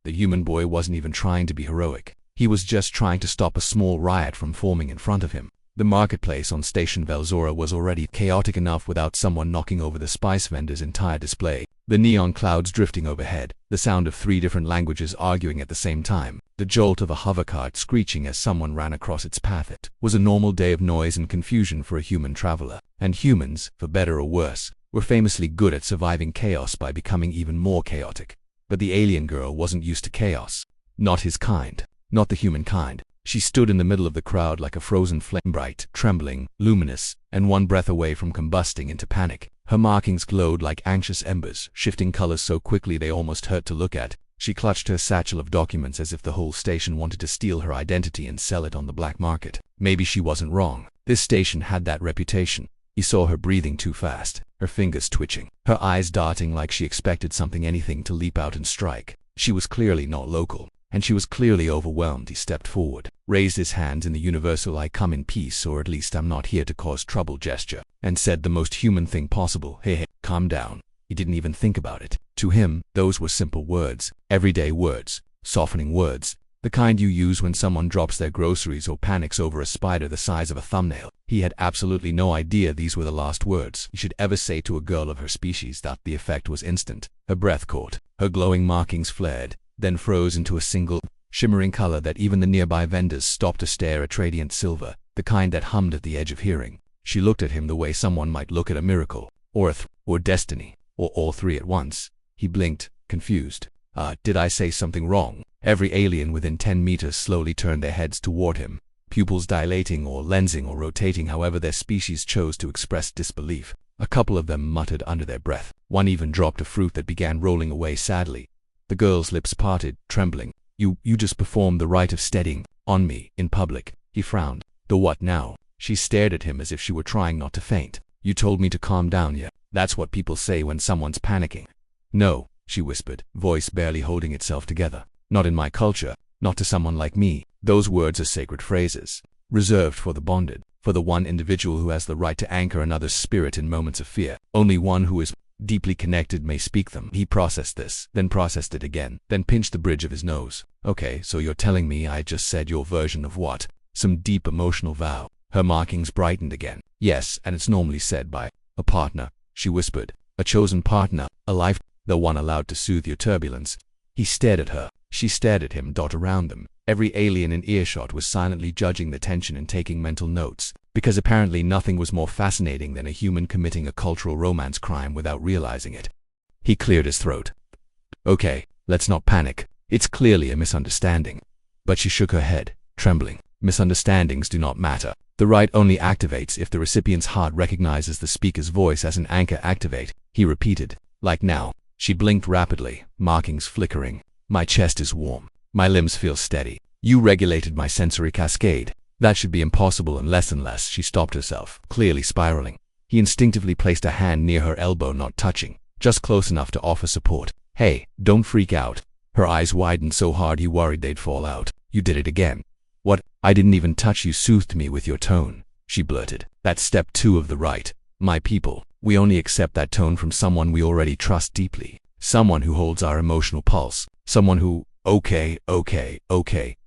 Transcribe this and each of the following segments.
The human boy wasn't even trying to be heroic. He was just trying to stop a small riot from forming in front of him. The marketplace on Station Velzora was already chaotic enough without someone knocking over the spice vendor's entire display. The neon clouds drifting overhead, the sound of 3 different languages arguing at the same time, the jolt of a hovercart screeching as someone ran across its path. It was a normal day of noise and confusion for a human traveler. And humans, for better or worse, were famously good at surviving chaos by becoming even more chaotic. But the alien girl wasn't used to chaos. Not his kind. Not the human kind. She stood in the middle of the crowd like a frozen flame, bright, trembling, luminous, and one breath away from combusting into panic. Her markings glowed like anxious embers, shifting colors so quickly they almost hurt to look at. She clutched her satchel of documents as if the whole station wanted to steal her identity and sell it on the black market. Maybe she wasn't wrong. This station had that reputation. He saw her breathing too fast, her fingers twitching, her eyes darting like she expected anything to leap out and strike. She was clearly not local. And she was clearly overwhelmed. He stepped forward, raised his hands in the universal "I come in peace, or at least I'm not here to cause trouble" gesture, and said the most human thing possible. Hey, calm down. He didn't even think about it. To him, those were simple words, everyday words, softening words, the kind you use when someone drops their groceries or panics over a spider the size of a thumbnail. He had absolutely no idea these were the last words he should ever say to a girl of her species. That the effect was instant. Her breath caught, her glowing markings flared, then froze into a single, shimmering color that even the nearby vendors stopped to stare at. Radiant silver, the kind that hummed at the edge of hearing. She looked at him the way someone might look at a miracle, or or destiny, or all 3 at once. He blinked, confused. Did I say something wrong? Every alien within 10 meters slowly turned their heads toward him, pupils dilating or lensing or rotating however their species chose to express disbelief. A couple of them muttered under their breath. One even dropped a fruit that began rolling away sadly. The girl's lips parted, trembling. You just performed the rite of steadying on me in public." He frowned. "The what now?" She stared at him as if she were trying not to faint. "You told me to calm down, yeah? That's what people say when someone's panicking." "No," she whispered, voice barely holding itself together. "Not in my culture. Not to someone like me. Those words are sacred phrases, reserved for the bonded, for the one individual who has the right to anchor another's spirit in moments of fear. Only one who is deeply connected may speak them." He processed this, then processed it again, then pinched the bridge of his nose. "Okay, so you're telling me I just said your version of what? Some deep emotional vow?" Her markings brightened again. "Yes, and it's normally said by a partner," she whispered. "A chosen partner, a life, the one allowed to soothe your turbulence." He stared at her. She stared at him. Around them, every alien in earshot was silently judging the tension and taking mental notes, because apparently nothing was more fascinating than a human committing a cultural romance crime without realizing it. He cleared his throat. "Okay, let's not panic. It's clearly a misunderstanding." But she shook her head, trembling. "Misunderstandings do not matter. The right only activates if the recipient's heart recognizes the speaker's voice as an anchor. Activate," he repeated. "Like now." She blinked rapidly, markings flickering. "My chest is warm. My limbs feel steady. You regulated my sensory cascade. That should be impossible unless." She stopped herself, clearly spiraling. He instinctively placed a hand near her elbow, not touching, just close enough to offer support. "Hey, don't freak out." Her eyes widened so hard he worried they'd fall out. "You did it again." "What? I didn't even touch you," soothed me with your tone, she blurted. "That's step 2 of the rite. My people, we only accept that tone from someone we already trust deeply. Someone who holds our emotional pulse. Someone who—" Okay,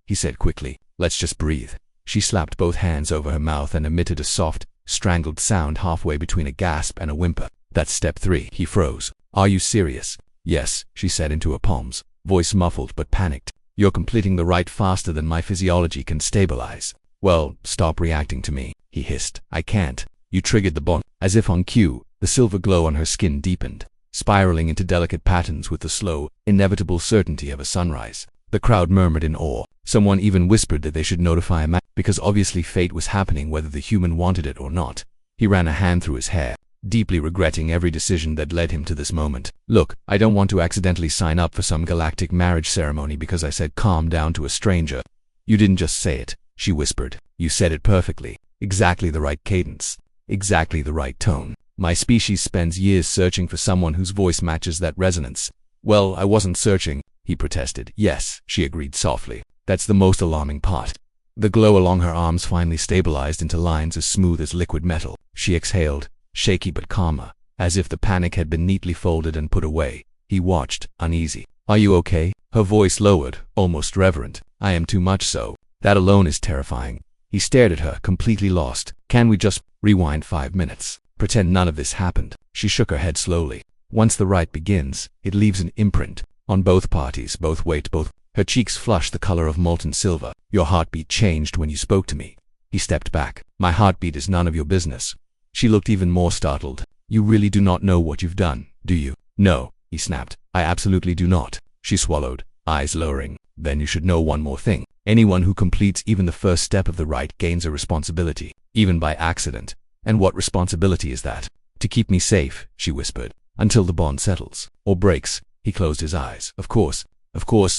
he said quickly. "Let's just breathe." She slapped both hands over her mouth and emitted a soft, strangled sound halfway between a gasp and a whimper. "That's step 3. He froze. "Are you serious?" "Yes," she said into her palms, voice muffled but panicked. "You're completing the rite faster than my physiology can stabilize." "Well, stop reacting to me," he hissed. "I can't." "You triggered the bond." As if on cue, the silver glow on her skin deepened, spiraling into delicate patterns with the slow, inevitable certainty of a sunrise. The crowd murmured in awe. Someone even whispered that they should notify a because obviously fate was happening whether the human wanted it or not. He ran a hand through his hair, deeply regretting every decision that led him to this moment. "Look, I don't want to accidentally sign up for some galactic marriage ceremony because I said calm down to a stranger." "You didn't just say it," she whispered. "You said it perfectly. Exactly the right cadence. Exactly the right tone. My species spends years searching for someone whose voice matches that resonance." "Well, I wasn't searching," he protested. "Yes," she agreed softly. "That's the most alarming part." The glow along her arms finally stabilized into lines as smooth as liquid metal. She exhaled, shaky but calmer, as if the panic had been neatly folded and put away. He watched, uneasy. Are you okay? Her voice lowered, almost reverent. I am too much so. That alone is terrifying. He stared at her, completely lost. Can we just rewind 5 minutes? Pretend none of this happened. She shook her head slowly. Once the rite begins, it leaves an imprint on both parties, both weight, both. Her cheeks flushed the color of molten silver. Your heartbeat changed when you spoke to me. He stepped back. My heartbeat is none of your business. She looked even more startled. You really do not know what you've done, do you? No, he snapped. I absolutely do not. She swallowed, eyes lowering. Then you should know one more thing. Anyone who completes even the first step of the rite gains a responsibility, even by accident. And what responsibility is that? To keep me safe, she whispered, until the bond settles, or breaks. He closed his eyes. Of course,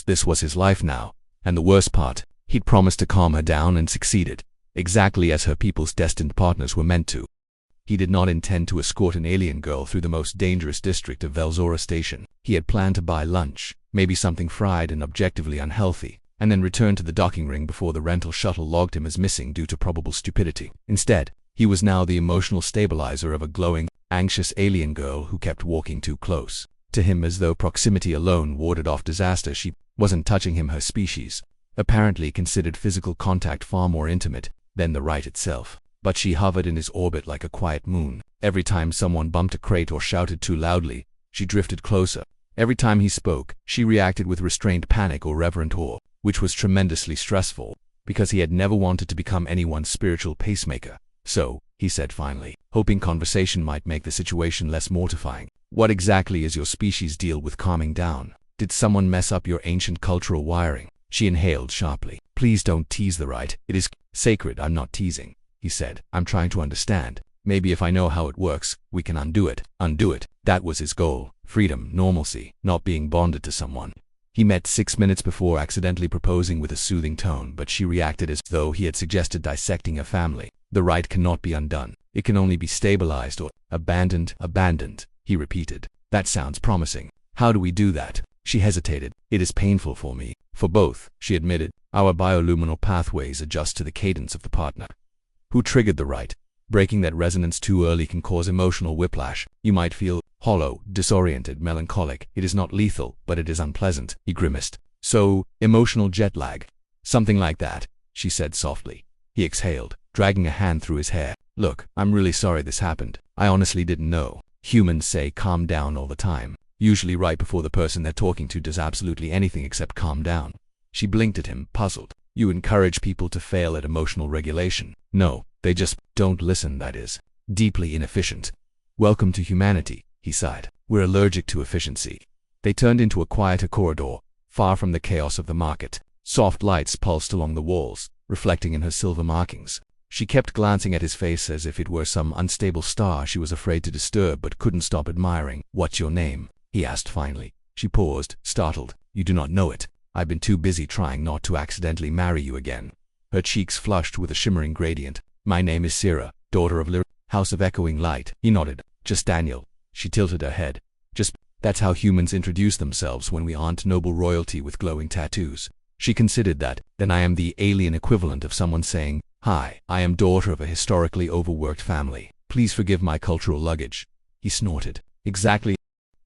this was his life now. And the worst part, he'd promised to calm her down and succeeded, exactly as her people's destined partners were meant to. He did not intend to escort an alien girl through the most dangerous district of Velzora Station. He had planned to buy lunch, maybe something fried and objectively unhealthy, and then return to the docking ring before the rental shuttle logged him as missing due to probable stupidity. Instead, he was now the emotional stabilizer of a glowing, anxious alien girl who kept walking too close to him, as though proximity alone warded off disaster. She wasn't touching him. Her species apparently considered physical contact far more intimate than the rite itself. But she hovered in his orbit like a quiet moon. Every time someone bumped a crate or shouted too loudly, she drifted closer. Every time he spoke, she reacted with restrained panic or reverent awe, which was tremendously stressful, because he had never wanted to become anyone's spiritual pacemaker. So, he said finally, hoping conversation might make the situation less mortifying. What exactly is your species' deal with calming down? Did someone mess up your ancient cultural wiring? She inhaled sharply. Please don't tease the rite. It is sacred. I'm not teasing, he said. I'm trying to understand. Maybe if I know how it works, we can undo it. Undo it. That was his goal. Freedom, normalcy, not being bonded to someone. He met 6 minutes before accidentally proposing with a soothing tone, but she reacted as though he had suggested dissecting a family. The rite cannot be undone. It can only be stabilized or abandoned. Abandoned, he repeated. That sounds promising. How do we do that? She hesitated. It is painful for me. For both, she admitted. Our bioluminal pathways adjust to the cadence of the partner who triggered the rite. Breaking that resonance too early can cause emotional whiplash. You might feel hollow, disoriented, melancholic. It is not lethal, but it is unpleasant, he grimaced. So, emotional jet lag. Something like that, she said softly. He exhaled, dragging a hand through his hair. Look, I'm really sorry this happened. I honestly didn't know. Humans say calm down all the time, usually right before the person they're talking to does absolutely anything except calm down. She blinked at him, puzzled. You encourage people to fail at emotional regulation. No, they just don't listen, that is. Deeply inefficient. Welcome to humanity, he sighed. We're allergic to efficiency. They turned into a quieter corridor, far from the chaos of the market. Soft lights pulsed along the walls, reflecting in her silver markings. She kept glancing at his face as if it were some unstable star she was afraid to disturb but couldn't stop admiring. What's your name? He asked finally. She paused, startled. You do not know it. I've been too busy trying not to accidentally marry you again. Her cheeks flushed with a shimmering gradient. My name is Syrah, daughter of House of Echoing Light. He nodded. Just Daniel. She tilted her head. Just, that's how humans introduce themselves when we aren't noble royalty with glowing tattoos. She considered that. Then I am the alien equivalent of someone saying, hi, I am daughter of a historically overworked family. Please forgive my cultural luggage. He snorted. Exactly.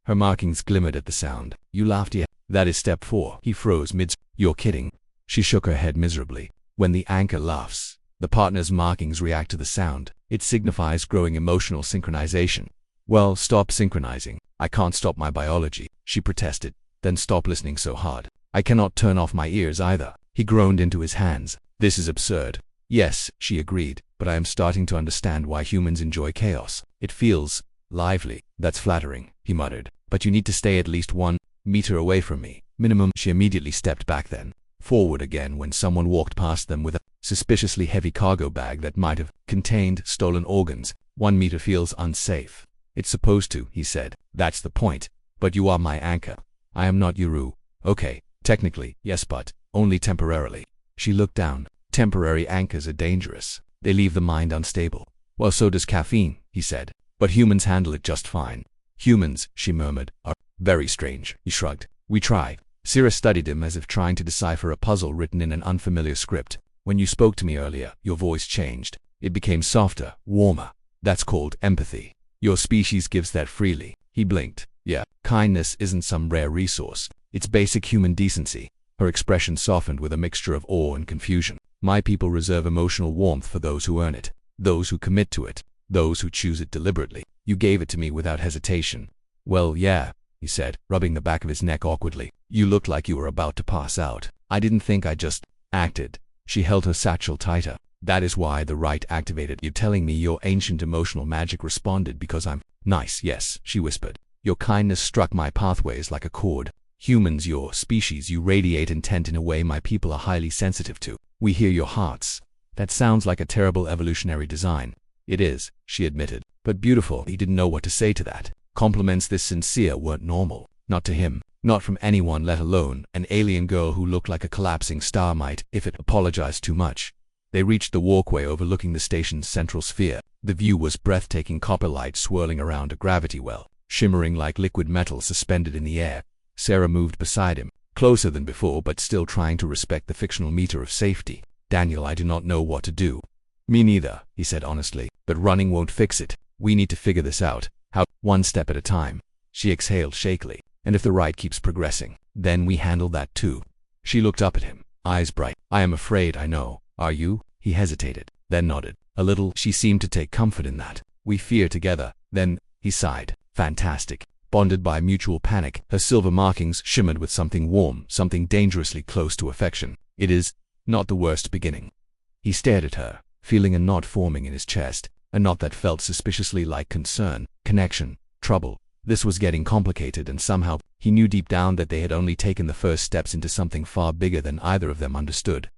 Her markings glimmered at the sound. You laughed yet? That is step 4. He froze mid. You're kidding. She shook her head miserably. When the anchor laughs, the partner's markings react to the sound. It signifies growing emotional synchronization. Well, stop synchronizing. I can't stop my biology, she protested. Then stop listening so hard. I cannot turn off my ears either. He groaned into his hands. This is absurd. Yes, she agreed, but I am starting to understand why humans enjoy chaos. It feels lively. That's flattering, he muttered. But you need to stay at least 1 meter away from me. Minimum. She immediately stepped back, then forward again when someone walked past them with a suspiciously heavy cargo bag that might have contained stolen organs. 1 meter feels unsafe. It's supposed to, he said. That's the point. But you are my anchor. I am not Yuru. Okay, technically, yes, but only temporarily. She looked down. Temporary anchors are dangerous. They leave the mind unstable. Well, so does caffeine, he said. But humans handle it just fine. Humans, she murmured, are very strange. He shrugged. We try. Syrah studied him as if trying to decipher a puzzle written in an unfamiliar script. When you spoke to me earlier, your voice changed. It became softer, warmer. That's called empathy. Your species gives that freely. He blinked. Yeah, kindness isn't some rare resource. It's basic human decency. Her expression softened with a mixture of awe and confusion. My people reserve emotional warmth for those who earn it, those who commit to it, those who choose it deliberately. You gave it to me without hesitation. Well, yeah, he said, rubbing the back of his neck awkwardly. You looked like you were about to pass out. I didn't think, I just acted. She held her satchel tighter. That is why the rite activated. You're telling me your ancient emotional magic responded because I'm nice? Yes, she whispered. Your kindness struck my pathways like a chord. Humans, your species, you radiate intent in a way my people are highly sensitive to. We hear your hearts. That sounds like a terrible evolutionary design. It is, she admitted, but beautiful. He didn't know what to say to that. Compliments this sincere weren't normal. Not to him. Not from anyone, let alone an alien girl who looked like a collapsing star might, if it apologized too much. They reached the walkway overlooking the station's central sphere. The view was breathtaking, copper light swirling around a gravity well, shimmering like liquid metal suspended in the air. Sarah moved beside him, closer than before but still trying to respect the fictional meter of safety. Daniel, I do not know what to do. Me neither, he said honestly, but running won't fix it. We need to figure this out. How? One step at a time. She exhaled shakily. And if the rite keeps progressing, then we handle that too. She looked up at him, eyes bright. I am afraid, I know. Are you? He hesitated, then nodded. A little. She seemed to take comfort in that. We fear together. Then, he sighed. Fantastic. Bonded by mutual panic, her silver markings shimmered with something warm, something dangerously close to affection. It is not the worst beginning. He stared at her, feeling a knot forming in his chest, a knot that felt suspiciously like concern, connection, trouble. This was getting complicated, and somehow, he knew deep down that they had only taken the first steps into something far bigger than either of them understood.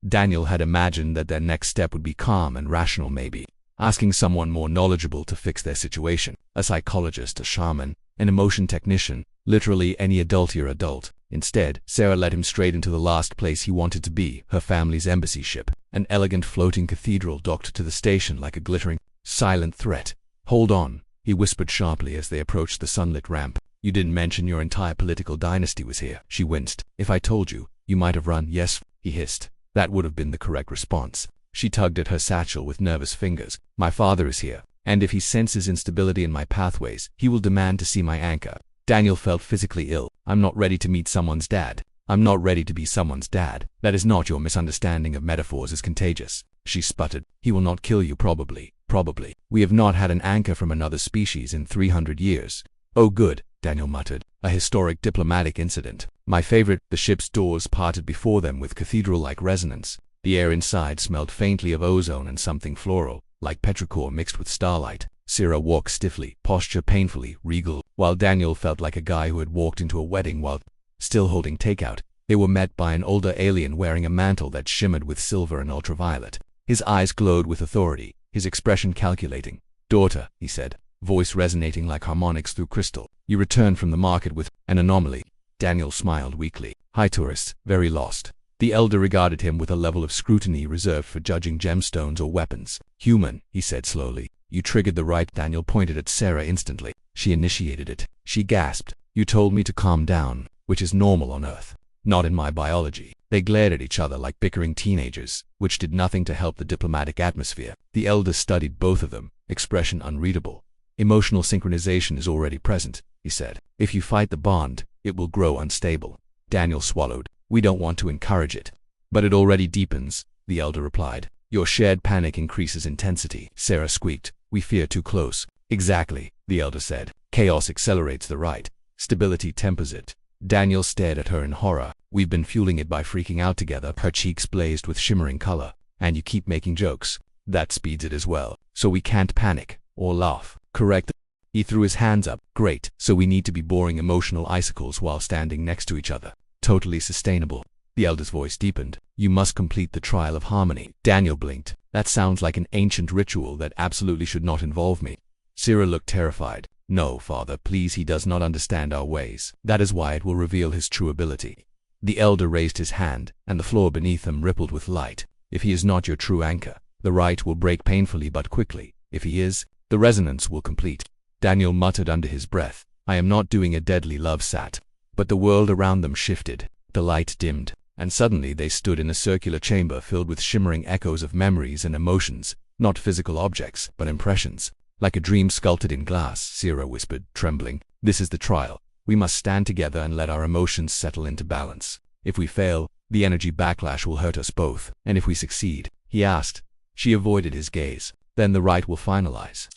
Daniel had imagined that their next step would be calm and rational, maybe, asking someone more knowledgeable to fix their situation, a psychologist, a shaman, an emotion technician, literally any adultier adult. Instead, Sarah led him straight into the last place he wanted to be, her family's embassy ship, an elegant floating cathedral docked to the station like a glittering, silent threat. Hold on, he whispered sharply as they approached the sunlit ramp. You didn't mention your entire political dynasty was here. She winced. If I told you, you might have run. Yes, he hissed. That would have been the correct response. She tugged at her satchel with nervous fingers. My father is here, and if he senses instability in my pathways, he will demand to see my anchor. Daniel felt physically ill. I'm not ready to meet someone's dad. I'm not ready to be someone's dad. That is not. Your misunderstanding of metaphors is contagious. She sputtered. He will not kill you, probably. Probably. We have not had an anchor from another species in 300 years. Oh good, Daniel muttered. A historic diplomatic incident. My favorite. The ship's doors parted before them with cathedral-like resonance. The air inside smelled faintly of ozone and something floral, like petrichor mixed with starlight. Sarah walked stiffly, posture painfully regal, while Daniel felt like a guy who had walked into a wedding while still holding takeout. They were met by an older alien wearing a mantle that shimmered with silver and ultraviolet. His eyes glowed with authority, his expression calculating. Daughter, he said, voice resonating like harmonics through crystal. You returned from the market with an anomaly. Daniel smiled weakly. Hi tourist, very lost. The elder regarded him with a level of scrutiny reserved for judging gemstones or weapons. Human, he said slowly. You triggered the rite. Daniel pointed at Sarah instantly. She initiated it. She gasped. You told me to calm down, which is normal on Earth. Not in my biology. They glared at each other like bickering teenagers, which did nothing to help the diplomatic atmosphere. The elder studied both of them, expression unreadable. Emotional synchronization is already present, he said. If you fight the bond, it will grow unstable. Daniel swallowed. We don't want to encourage it. But it already deepens, the elder replied. Your shared panic increases intensity. Sarah squeaked. We fear too close. Exactly, the elder said. Chaos accelerates the rite. Stability tempers it. Daniel stared at her in horror. We've been fueling it by freaking out together. Her cheeks blazed with shimmering color. And you keep making jokes. That speeds it as well. So we can't panic. Or laugh. Correct? He threw his hands up. Great. So we need to be boring emotional icicles while standing next to each other. Totally sustainable. The elder's voice deepened. You must complete the trial of harmony. Daniel blinked. That sounds like an ancient ritual that absolutely should not involve me. Sarah looked terrified. No, father, please, he does not understand our ways. That is why it will reveal his true ability. The elder raised his hand, and the floor beneath him rippled with light. If he is not your true anchor, the rite will break painfully but quickly. If he is, the resonance will complete. Daniel muttered under his breath. I am not doing a deadly love sat. But the world around them shifted. The light dimmed, and suddenly they stood in a circular chamber filled with shimmering echoes of memories and emotions, not physical objects, but impressions. Like a dream sculpted in glass, Sarah whispered, trembling. This is the trial. We must stand together and let our emotions settle into balance. If we fail, the energy backlash will hurt us both. And if we succeed, he asked. She avoided his gaze. Then the rite will finalize.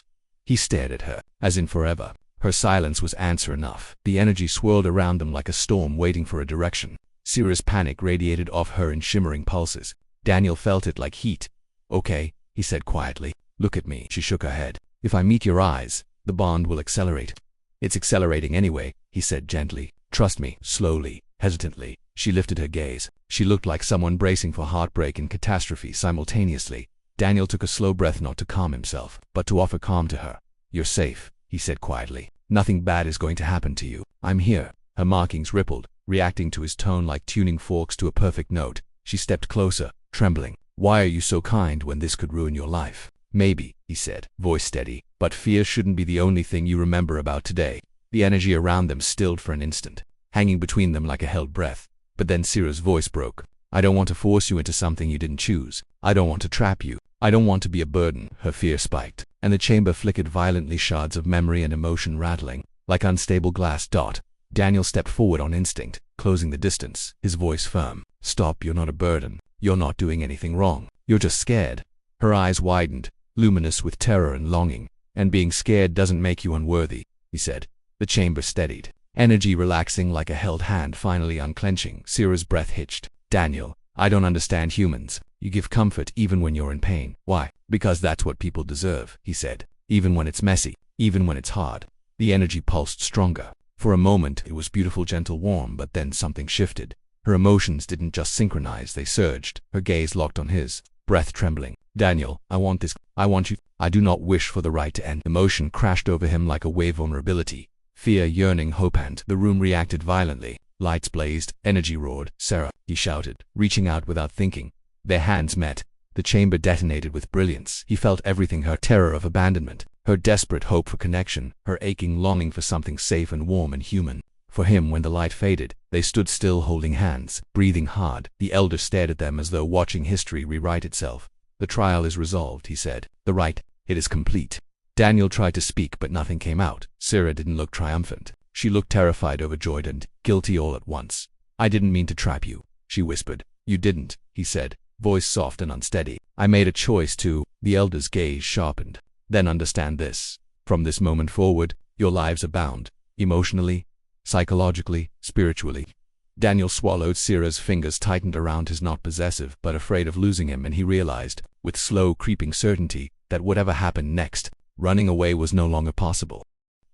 He stared at her, as in forever. Her silence was answer enough. The energy swirled around them like a storm waiting for a direction. Syrah's panic radiated off her in shimmering pulses. Daniel felt it like heat. Okay, he said quietly. Look at me. She shook her head. If I meet your eyes, the bond will accelerate. It's accelerating anyway, he said gently. Trust me. Slowly, hesitantly, she lifted her gaze. She looked like someone bracing for heartbreak and catastrophe simultaneously. Daniel took a slow breath, not to calm himself, but to offer calm to her. You're safe, he said quietly. Nothing bad is going to happen to you. I'm here. Her markings rippled, reacting to his tone like tuning forks to a perfect note. She stepped closer, trembling. Why are you so kind when this could ruin your life? Maybe, he said, voice steady, but fear shouldn't be the only thing you remember about today. The energy around them stilled for an instant, hanging between them like a held breath. But then Syrah's voice broke. I don't want to force you into something you didn't choose. I don't want to trap you. I don't want to be a burden. Her fear spiked, and the chamber flickered violently, shards of memory and emotion rattling, like unstable glass dot. Daniel stepped forward on instinct, closing the distance, his voice firm. Stop, you're not a burden. You're not doing anything wrong. You're just scared. Her eyes widened, luminous with terror and longing. And being scared doesn't make you unworthy, he said. The chamber steadied, energy relaxing like a held hand finally unclenching. Syrah's breath hitched. Daniel, I don't understand humans. You give comfort even when you're in pain. Why? Because that's what people deserve, he said. Even when it's messy, even when it's hard. The energy pulsed stronger. For a moment it was beautiful, gentle, warm, but then something shifted. Her emotions didn't just synchronize, they surged. Her gaze locked on his, breath trembling. Daniel, I want this. I want you. I do not wish for the rite to end. Emotion crashed over him like a wave. Vulnerability, fear, yearning, hope, and the room reacted violently. Lights blazed, energy roared. Sarah, he shouted, reaching out without thinking. Their hands met. The chamber detonated with brilliance. He felt everything, her terror of abandonment, her desperate hope for connection, her aching longing for something safe and warm and human. For him, when the light faded, they stood still, holding hands, breathing hard. The elder stared at them as though watching history rewrite itself. The trial is resolved, he said. The rite, it is complete. Daniel tried to speak, but nothing came out. Syrah didn't look triumphant. She looked terrified, overjoyed, and guilty all at once. I didn't mean to trap you, she whispered. You didn't, he said, voice soft and unsteady. I made a choice to. The elder's gaze sharpened. Then understand this. From this moment forward, your lives are bound. Emotionally, psychologically, spiritually. Daniel swallowed. Syrah's fingers tightened around his, not possessive, but afraid of losing him, and he realized, with slow creeping certainty, that whatever happened next, running away was no longer possible.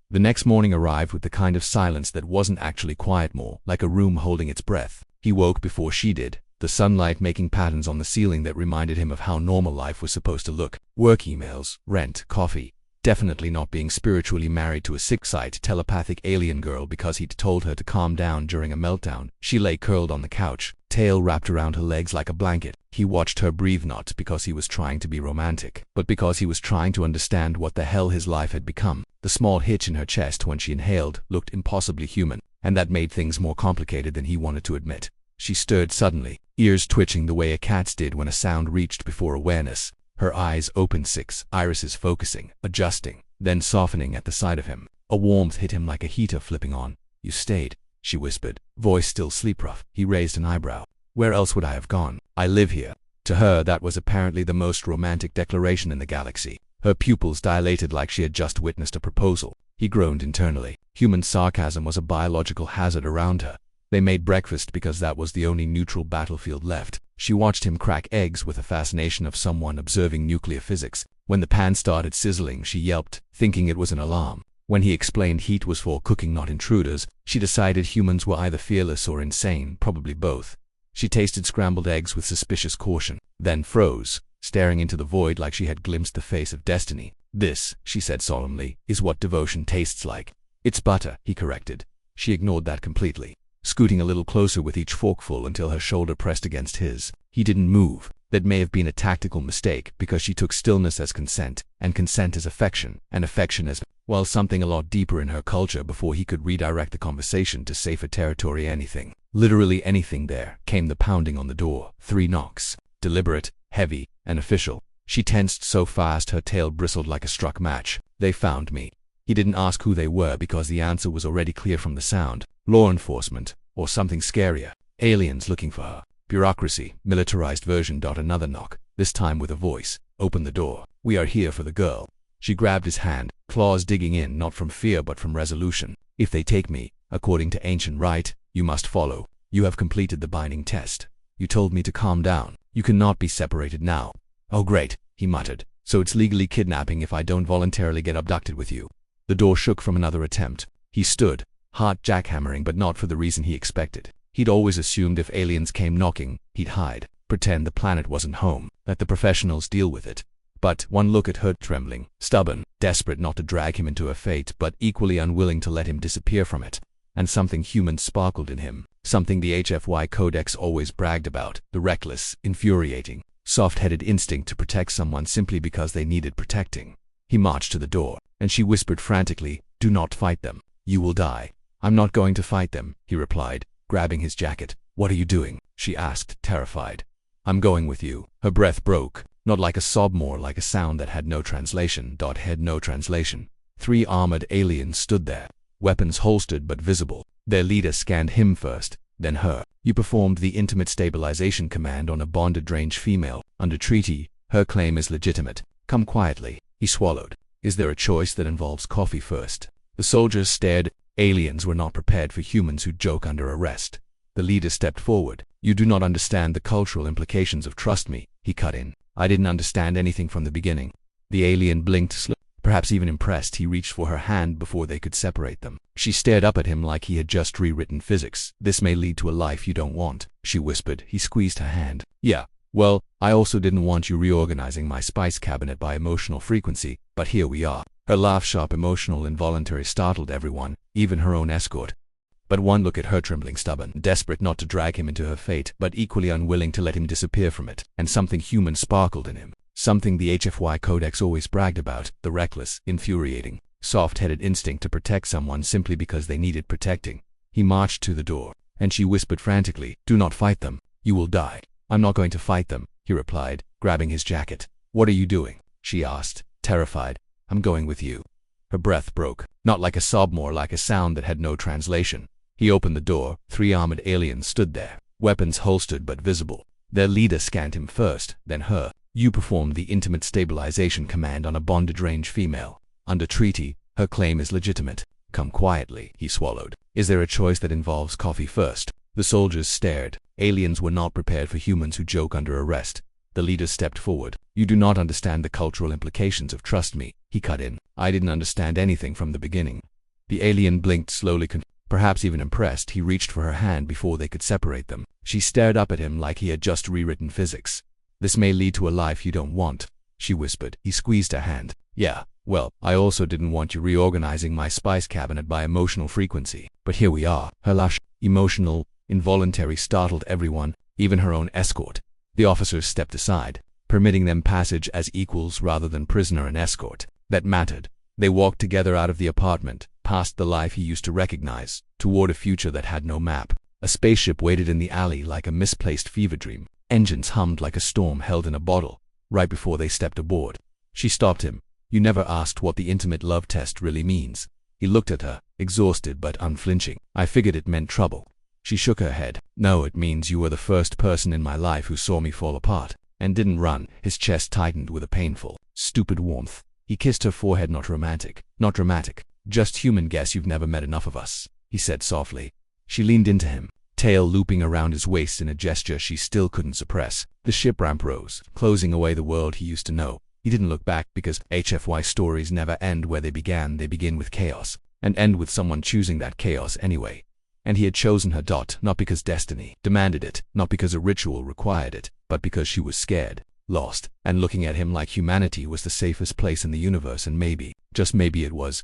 The next morning arrived with the kind of silence that wasn't actually quiet, more like a room holding its breath. He woke before she did, the sunlight making patterns on the ceiling that reminded him of how normal life was supposed to look. Work emails, rent, coffee. Definitely not being spiritually married to a sick-site telepathic alien girl because he'd told her to calm down during a meltdown. She lay curled on the couch, tail wrapped around her legs like a blanket. He watched her breathe, not because he was trying to be romantic, but because he was trying to understand what the hell his life had become. The small hitch in her chest when she inhaled looked impossibly human, and that made things more complicated than he wanted to admit. She stirred suddenly, ears twitching the way a cat's did when a sound reached before awareness. Her eyes opened, six irises focusing, adjusting, then softening at the sight of him. A warmth hit him like a heater flipping on. You stayed, she whispered, voice still sleep-rough. He raised an eyebrow. Where else would I have gone? I live here. To her, that was apparently the most romantic declaration in the galaxy. Her pupils dilated like she had just witnessed a proposal. He groaned internally. Human sarcasm was a biological hazard around her. They made breakfast because that was the only neutral battlefield left. She watched him crack eggs with the fascination of someone observing nuclear physics. When the pan started sizzling, she yelped, thinking it was an alarm. When he explained heat was for cooking, not intruders, she decided humans were either fearless or insane, probably both. She tasted scrambled eggs with suspicious caution, then froze, staring into the void like she had glimpsed the face of destiny. This, she said solemnly, is what devotion tastes like. It's butter, he corrected. She ignored that completely, scooting a little closer with each forkful until her shoulder pressed against his. He didn't move. That may have been a tactical mistake, because she took stillness as consent, and consent as affection, and affection as, well, something a lot deeper in her culture before he could redirect the conversation to safer territory. Anything, literally anything. There came the pounding on the door. 3 knocks, deliberate, heavy, and official. She tensed so fast her tail bristled like a struck match. They found me. He didn't ask who they were because the answer was already clear from the sound. Law enforcement, or something scarier. Aliens looking for her. Bureaucracy, militarized version. Another knock, this time with a voice. Open the door. We are here for the girl. She grabbed his hand, claws digging in not from fear but from resolution. If they take me, according to ancient rite, you must follow. You have completed the binding test. You told me to calm down. You cannot be separated now. Oh great, he muttered. So it's legally kidnapping if I don't voluntarily get abducted with you. The door shook from another attempt. He stood, heart jackhammering, but not for the reason he expected. He'd always assumed if aliens came knocking, he'd hide, pretend the planet wasn't home, let the professionals deal with it. But one look at her, trembling, stubborn, desperate not to drag him into her fate, but equally unwilling to let him disappear from it. And something human sparkled in him, something the HFY Codex always bragged about, the reckless, infuriating, soft-headed instinct to protect someone simply because they needed protecting. He marched to the door, and she whispered frantically, "Do not fight them. You will die." "I'm not going to fight them," he replied, grabbing his jacket. "What are you doing?" she asked, terrified. "I'm going with you." Her breath broke, not like a sob, more like a sound that had no translation. Had no translation. 3 armored aliens stood there, weapons holstered but visible. Their leader scanned him first, then her. "You performed the intimate stabilization command on a bonded range female. Under treaty, her claim is legitimate. Come quietly." He swallowed. "Is there a choice that involves coffee first?" The soldiers stared. Aliens were not prepared for humans who joke under arrest. The leader stepped forward. "You do not understand the cultural implications of trust me," he cut in. "I didn't understand anything from the beginning." The alien blinked slowly. Perhaps even impressed, he reached for her hand before they could separate them. She stared up at him like he had just rewritten physics. "This may lead to a life you don't want," she whispered. He squeezed her hand. "Yeah, well, I also didn't want you reorganizing my spice cabinet by emotional frequency, but here we are." Her laugh, sharp, emotional, involuntary, startled everyone, even her own escort. But one look at her, trembling, stubborn, desperate not to drag him into her fate, but equally unwilling to let him disappear from it, and something human sparkled in him. Something the HFY Codex always bragged about, the reckless, infuriating, soft-headed instinct to protect someone simply because they needed protecting. He marched to the door, and she whispered frantically, "Do not fight them. You will die." "I'm not going to fight them," he replied, grabbing his jacket. "What are you doing?" she asked, terrified. "I'm going with you." Her breath broke, not like a sob, more like a sound that had no translation. He opened the door. 3 armored aliens stood there, weapons holstered but visible. Their leader scanned him first, then her. "You performed the intimate stabilization command on a bonded range female. Under treaty, her claim is legitimate. Come quietly." He swallowed. "Is there a choice that involves coffee first?" The soldiers stared. Aliens were not prepared for humans who joke under arrest. The leader stepped forward. "You do not understand the cultural implications of trust me," he cut in. "I didn't understand anything from the beginning." The alien blinked slowly, perhaps even impressed. He reached for her hand before they could separate them. She stared up at him like he had just rewritten physics. "This may lead to a life you don't want," she whispered. He squeezed her hand. "Yeah, well, I also didn't want you reorganizing my spice cabinet by emotional frequency, but here we are." Her laugh, emotional, involuntary, startled everyone, even her own escort. The officers stepped aside, permitting them passage as equals rather than prisoner and escort. That mattered. They walked together out of the apartment, past the life he used to recognize, toward a future that had no map. A spaceship waited in the alley like a misplaced fever dream. Engines hummed like a storm held in a bottle. Right before they stepped aboard, she stopped him. "You never asked what the intimate love test really means." He looked at her, exhausted but unflinching. "I figured it meant trouble." She shook her head. "No, it means you were the first person in my life who saw me fall apart, and didn't run." His chest tightened with a painful, stupid warmth. He kissed her forehead. "Not romantic, not dramatic, just human. Guess you've never met enough of us," he said softly. She leaned into him, tail looping around his waist in a gesture she still couldn't suppress. The ship ramp rose, closing away the world he used to know. He didn't look back because HFY stories never end where they began. They begin with chaos, and end with someone choosing that chaos anyway. And he had chosen her. Not because destiny demanded it, not because a ritual required it, but because she was scared, lost, and looking at him like humanity was the safest place in the universe. And maybe, just maybe, it was.